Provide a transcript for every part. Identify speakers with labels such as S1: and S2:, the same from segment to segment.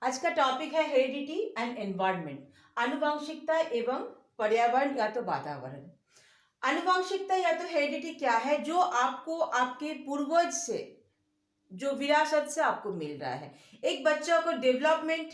S1: आज का टॉपिक है हेरिडिटी एंड एनवायरनमेंट, आनुवंशिकता एवं पर्यावरण या तो वातावरण। आनुवंशिकता या तो हेरिडिटी क्या है? जो आपको आपके पूर्वज से, जो विरासत से आपको मिल रहा है। एक बच्चा को डेवलपमेंट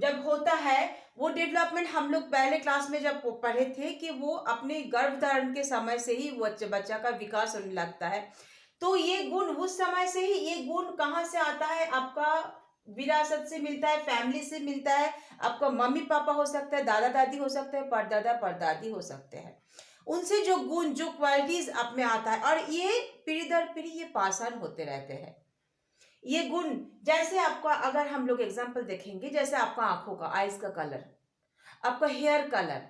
S1: जब होता है, वो डेवलपमेंट हम लोग पहले क्लास में जब पढ़े थे कि वो अपने गर्भधारण के समय से ही बच्चा का विकास होने लगता है। तो ये गुण उस समय से ही, ये गुण कहाँ से आता है? आपका विरासत से मिलता है, फैमिली से मिलता है। आपका मम्मी पापा हो सकता है, दादा दादी हो सकते हैं, परदादा परदादी हो सकते हैं। उनसे जो गुण, जो क्वालिटीज आप में आता है, और ये पीढ़ी दर पीढ़ी ये पास ऑन होते रहते हैं। ये गुण, जैसे आपका अगर हम लोग एग्जांपल देखेंगे, जैसे आपका आंखों का, आईज का कलर, आपका हेयर कलर,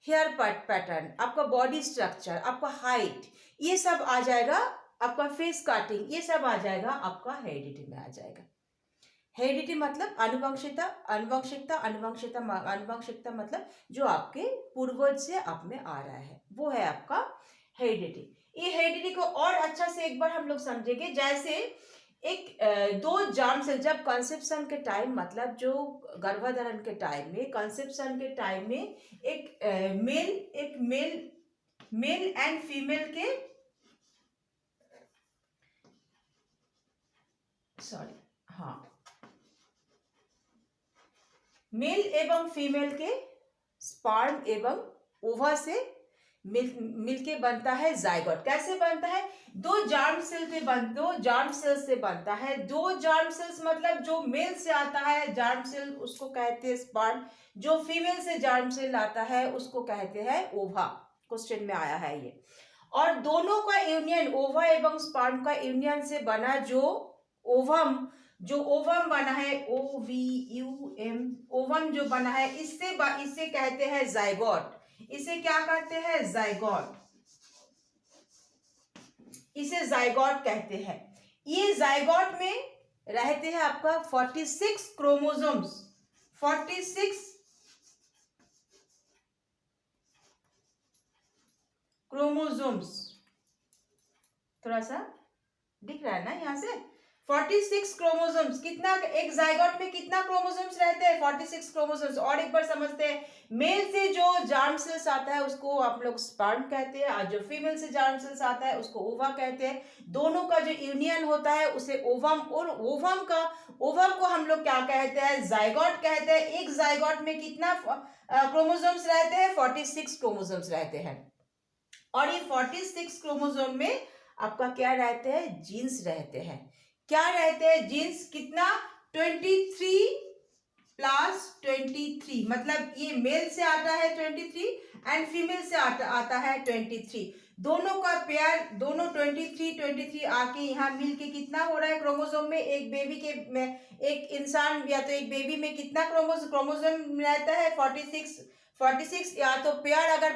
S1: हेयर पैटर्न, आपका बॉडी स्ट्रक्चर, आपका हाइट, ये सब आ जाएगा। आपका फेस कटिंग, ये सब आ जाएगा, आपका हेरिडिटी में आ जाएगा। हेरिडिटी मतलब अनुवंशिकता, अनुवंशिकता अनुवंशिकता अनुवंशिकता मतलब जो आपके पूर्वज से आप में आ रहा है, वो है आपका हेरिडिटी। ये हेरिडिटी को और अच्छा से एक बार हम लोग समझेंगे। जैसे एक दो जर्म सेल जब कंसेप्शन के टाइम, मतलब जो गर्भधारण के टाइम में, कंसेप्शन के टाइम में एक मेल एंड फीमेल के, सॉरी, हाँ, मेल एवं फीमेल के स्पर्म एवं ओवा से मिलके बनता है जाइगोट। कैसे बनता है? दो जर्म सेल से बनता है। दो जर्म सेल्स मतलब जो मेल से आता है जर्म सेल, उसको कहते हैं स्पर्म। जो फीमेल से जर्म सेल आता है उसको कहते हैं ओवा। क्वेश्चन में आया है ये। और दोनों का यूनियन, ओवा एवं स्पर्म का यूनियन से बना जो ओवम, बना है, OVUM, ओवम जो बना है, इसे कहते हैं जाइगोट। इसे क्या कहते हैं? जाइगोट। इसे जाइगोट कहते हैं। ये जाइगोट में रहते हैं आपका 46 क्रोमोसोम्स। 46 क्रोमोसोम्स, थोड़ा सा दिख रहा है ना यहाँ से? 46 क्रोमोसोम्स। कितना एक जाइगोट में कितना क्रोमोसोम्स रहते हैं? 46 क्रोमोसोम्स। और एक बार समझते हैं, मेल से जो जर्म सेल्स आता है उसको आप लोग स्पर्म कहते हैं, और जो फीमेल से जर्म सेल्स आता है उसको ओवा कहते हैं। दोनों का जो यूनियन होता है उसे ओवम, और ओवम को हम लोग क्या कहते हैं? जाइगोट कहते हैं। एक जाइगोट में कितना क्रोमोसोम्स रहते हैं? 46 क्रोमोसोम्स रहते हैं। और ये 46 क्रोमोसोम में आपका क्या रहते हैं? जीन्स रहते हैं। क्या रहते हैं? जीन्स कितना? 23 प्लस 23, मतलब ये मेल से आता है 23 एंड फीमेल से आता है 23। दोनों का पेयर, दोनों 23 आके यहाँ मिल के कितना हो रहा है क्रोमोसोम में? एक बेबी के में, एक इंसान या तो एक बेबी में कितना क्रोमोसोम रहता है? 46। या तो पेयर अगर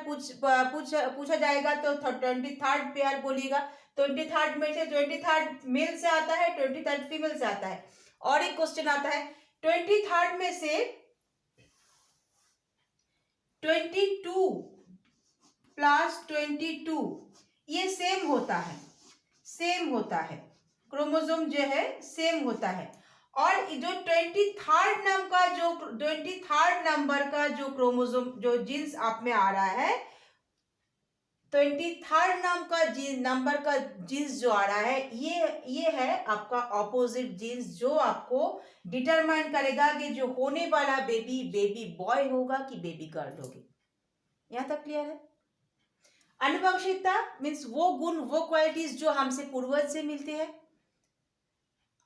S1: पूछा जाएगा तो 23rd पेयर बोलिएगा। 23rd में से 23rd मेल से आता है, 23rd फीमेल से आता है। और एक क्वेश्चन आता है, 23rd में से 22 प्लस 22 ये सेम होता है, क्रोमोसोम जो है सेम होता है। और जो 23rd नंबर का जो क्रोमोसोम, जो जीन्स आप में आ रहा है, 23rd नंबर का जीन्स जो आ रहा है, ये है आपका ऑपोजिट जीन्स, जो आपको डिटरमाइन करेगा कि जो होने वाला बेबी बॉय होगा कि बेबी गर्ल होगी। यहां तक क्लियर है? आनुवंशिकता मीन्स वो गुण, वो क्वालिटीज जो हमसे पूर्वज से मिलते हैं,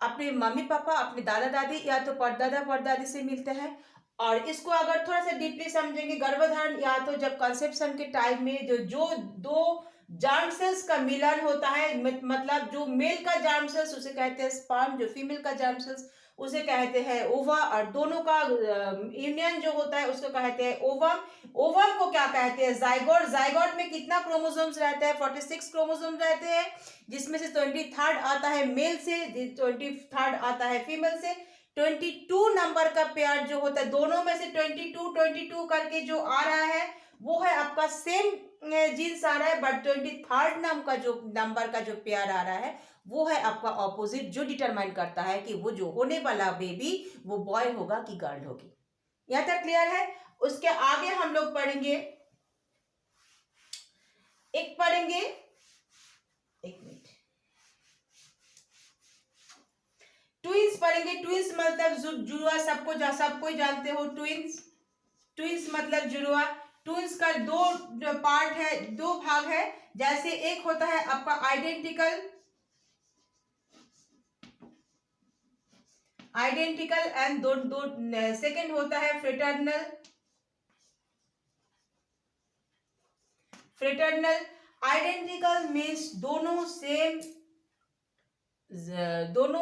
S1: अपने मम्मी पापा, अपने दादा दादी या तो परदादा परदादी से मिलते हैं। और इसको अगर थोड़ा सा डीपली समझेंगे, गर्भधारण या तो जब कंसेप्शन के टाइम में जो दो जर्म सेल्स का मिलन होता है, मतलब जो मेल का जर्म सेल्स उसे कहते हैं स्पर्म, जो फीमेल का जर्म सेल्स उसे कहते हैं ओवा, और दोनों का यूनियन जो होता है उसको कहते हैं ओवम। ओवम को क्या कहते हैं? जाइगोट। जाइगोट में कितना क्रोमोसोम्स रहते हैं? 46 क्रोमोसोम्स रहते हैं, जिसमें से 23rd आता है मेल से, 23rd आता है फीमेल से। 22 नंबर का पेयर जो होता है, दोनों में से 22 करके जो आ रहा है, वो है आपका सेम जीन्स आ रहा है, बट 23rd नंबर का जो पेयर आ रहा है वो है आपका ऑपोजिट, जो डिटरमाइन करता है कि वो जो होने वाला बेबी वो बॉय होगा कि गर्ल होगी। यहाँ तक क्लियर है। उसके आगे हम लोग पढ़ेंगे, एक मिनट, ट्विंस पढ़ेंगे। ट्विंस मतलब जुड़वा, सबको जानते हो। ट्विंस मतलब जुड़वा। ट्विंस का दो पार्ट है, दो भाग है। जैसे एक होता है आपका आइडेंटिकल एंड दो सेकंड होता है फ्रेटर्नल। आइडेंटिकल मीन्स दोनों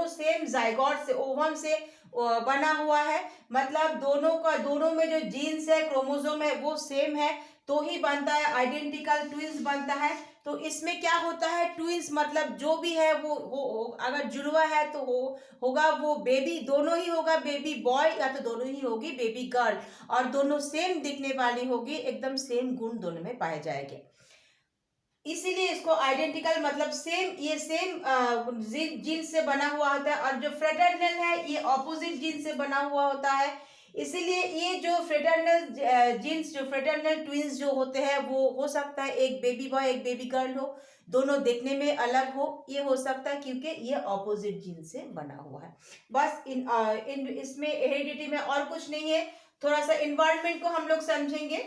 S1: सेम जाइगोट से, ओवम से बना हुआ है। मतलब दोनों में जो जीन्स है, क्रोमोसोम है, वो सेम है तो ही बनता है आइडेंटिकल ट्विंस बनता है। तो इसमें क्या होता है, ट्विंस मतलब जो भी है वो अगर जुड़वा है तो होगा वो बेबी, दोनों ही होगा बेबी बॉय या तो दोनों ही होगी बेबी गर्ल, और दोनों सेम दिखने वाली होगी, एकदम सेम गुण दोनों में पाए जाएंगे। इसीलिए इसको आइडेंटिकल मतलब सेम, ये सेम जीन्स से बना हुआ होता है। और जो फ्रेटर्नल है ये ऑपोजिट जीन्स से बना हुआ होता है। इसीलिए ये जो फ्रेटर्नल जीन्स, जो फ्रेटर्नल ट्विंस जो होते हैं वो हो सकता है एक बेबी बॉय एक बेबी गर्ल हो, दोनों देखने में अलग हो, ये हो सकता है क्योंकि ये ऑपोजिट जीन्स से बना हुआ है। बस इसमें हेरिडिटी में और कुछ नहीं है। थोड़ा सा इन्वायरमेंट को हम लोग समझेंगे।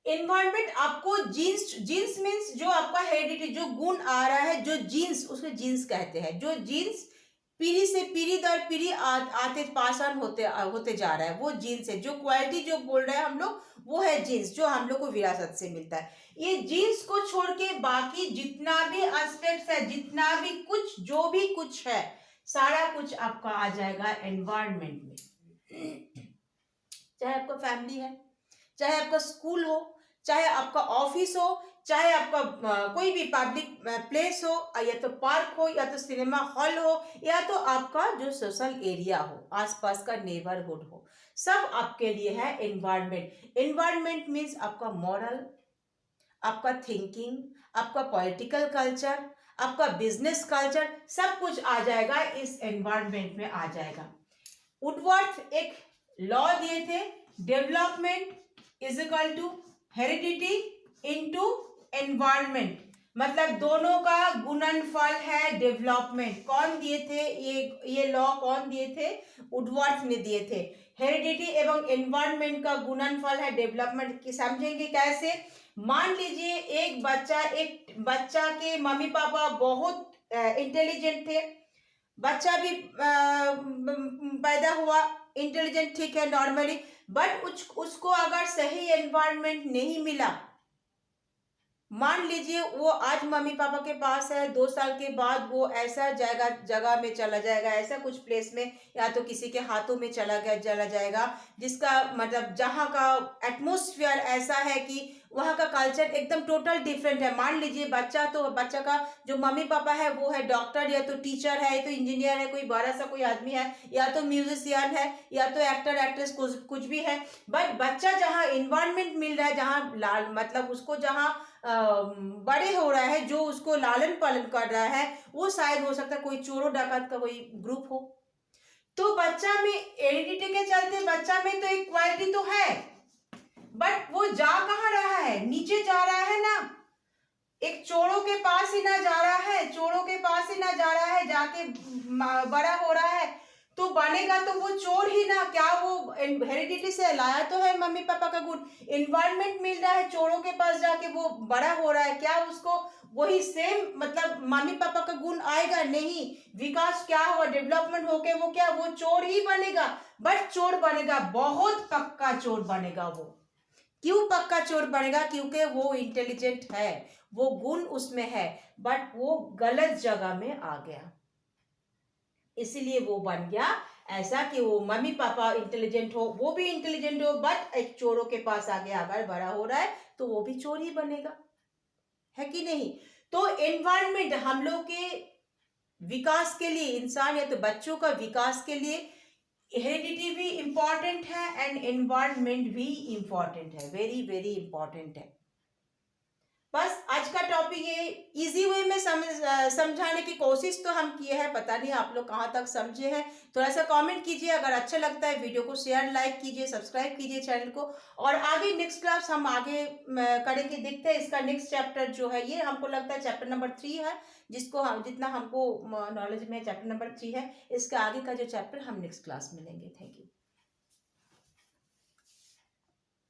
S1: इन्वायरमेंट आपको जीन्स मीन्स जो आपका हेरिडिटी, जो गुण आ रहा है, जो जीन्स, उसको जीन्स कहते हैं। जो जीन्स पीढ़ी से पीढ़ी दर पीढ़ी आते पास ऑन होते जा रहा है, वो जीन्स है। जो क्वालिटी जो बोल रहे हैं हम लोग, वो है जीन्स, जो हम लोग को विरासत से मिलता है। ये जीन्स को छोड़ के बाकी जितना भी एस्पेक्ट्स है, जितना भी कुछ, जो भी कुछ है, सारा कुछ आपका आ जाएगा एनवायरनमेंट में। चाहे आपका फैमिली है, चाहे आपका स्कूल हो, चाहे आपका ऑफिस हो, चाहे आपका कोई भी पब्लिक प्लेस हो, या तो पार्क हो, या तो सिनेमा हॉल हो, या तो आपका जो सोशल एरिया हो, आसपास का नेबरहुड हो, सब आपके लिए है एनवायरनमेंट। एनवायरनमेंट मीन्स आपका मॉरल, आपका थिंकिंग, आपका पॉलिटिकल कल्चर, आपका बिजनेस कल्चर, सब कुछ आ जाएगा इस एनवायरनमेंट में आ जाएगा। वुडवर्थ एक लॉ दिए थे, development is equal to heredity into environment, मतलब दोनों का गुणनफल है डेवलपमेंट। कौन दिए थे ये लॉ, कौन दिए थे? वुडवर्थ ने दिए थे। हेरिडिटी एवं एनवायरनमेंट का गुणनफल है डेवलपमेंट। की समझेंगे कैसे? मान लीजिए एक बच्चा के मम्मी पापा बहुत इंटेलिजेंट थे, बच्चा भी पैदा हुआ इंटेलिजेंट, ठीक है, नॉर्मली, बट उसको अगर सही एनवायरनमेंट नहीं मिला, मान लीजिए वो आज मम्मी पापा के पास है, 2 साल के बाद वो ऐसा जगह में चला जाएगा, ऐसा कुछ प्लेस में, या तो किसी के हाथों में चला जाएगा जिसका मतलब जहाँ का एटमोस्फियर ऐसा है कि वहाँ का कल्चर एकदम टोटल डिफरेंट है। मान लीजिए बच्चा का जो मम्मी पापा है वो है डॉक्टर, या तो टीचर है, या तो इंजीनियर है, कोई बड़ा सा कोई आदमी है, या तो म्यूजिशियन है, या तो एक्टर एक्ट्रेस, कुछ भी है। बट बच्चा जहाँ इन्वायरमेंट मिल रहा है, जहाँ मतलब उसको जहाँ बड़े हो रहा है, जो उसको लालन पालन कर रहा है, वो शायद हो सकता है कोई चोरों डाकत का कोई ग्रुप हो। तो बच्चा में हेरिडिटी के चलते बच्चा में तो एक क्वालिटी तो है, बट वो जा कहाँ रहा है? नीचे जा रहा है ना, एक चोरों के पास ही ना जा रहा है, जाके बड़ा हो रहा है, तो बनेगा तो वो चोर ही ना। क्या वो हेरिडिटी से लाया तो है मम्मी पापा का गुण, इन्वायरमेंट मिल रहा है, चोरों के पास जाके वो बड़ा हो रहा है, क्या उसको वही सेम मतलब मम्मी पापा का गुण आएगा? नहीं। विकास क्या हुआ, डेवलपमेंट होके वो क्या, वो चोर ही बनेगा, बट चोर बनेगा, बहुत पक्का चोर बनेगा वो। क्यों पक्का चोर बनेगा? क्योंकि वो इंटेलिजेंट है, वो गुण उसमें है, बट वो गलत जगह में आ गया, इसीलिए वो बन गया ऐसा कि वो मम्मी पापा इंटेलिजेंट हो, वो भी इंटेलिजेंट हो, बट एक चोरों के पास आ गया, अगर बड़ा हो रहा है तो वो भी चोर ही बनेगा, है कि नहीं? तो एनवायरनमेंट हम लोग के विकास के लिए, इंसान या तो बच्चों का विकास के लिए हेरिडिटी भी इम्पॉर्टेंट है एंड एनवायरनमेंट भी इम्पॉर्टेंट है, वेरी वेरी इम्पॉर्टेंट है। बस आज का टॉपिक ये इजी वे में समझाने की कोशिश तो हम किए हैं, पता नहीं आप लोग कहाँ तक समझे हैं। थोड़ा सा कमेंट कीजिए, अगर अच्छा लगता है वीडियो को शेयर लाइक कीजिए, सब्सक्राइब कीजिए चैनल को। और आगे नेक्स्ट क्लास हम आगे करेंगे, देखते हैं इसका नेक्स्ट चैप्टर जो है, ये हमको लगता है चैप्टर नंबर 3 है, जिसको हम जितना हमको नॉलेज में चैप्टर नंबर 3 है। इसके आगे का जो चैप्टर हम नेक्स्ट क्लास में लेंगे। Thank you.